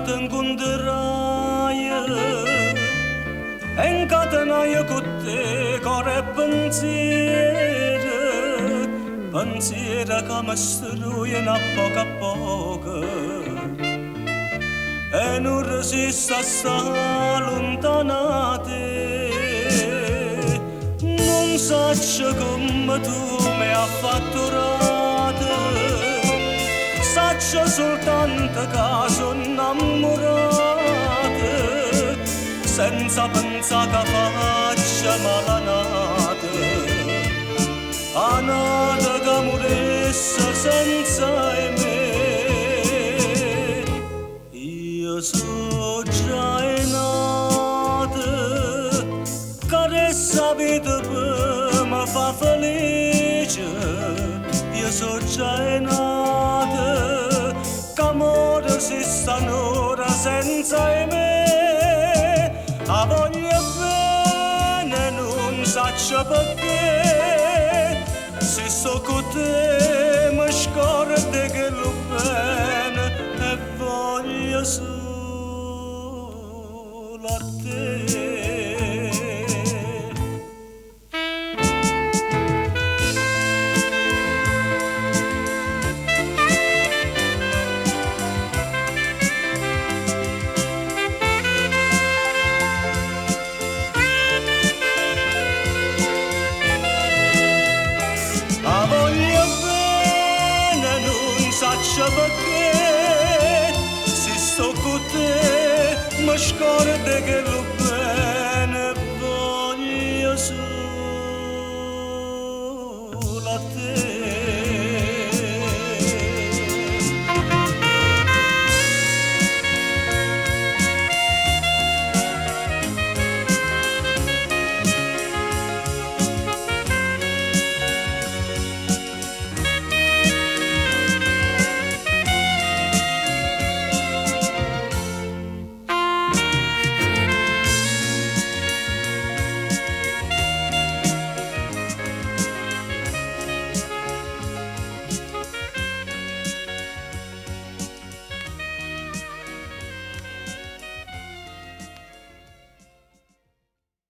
te incontrai e incatenai con te cuore e pensiero che mi struoiono a poco e non resisto a stare lontana da te. Non so come tu mi hai fatturata, so soltanto che sono innamorata, senza pensare che faccia malanata, anata che morisse senza me. Io sono già nata, che questa vita mi fa felice. Io sono già nata, che amore si stanno senza me. A voglia bene non so perché, se sto con te mi scordo che lo bene e voglio solo a te. Perché se sto con te mi scordo che lo bene voglio solo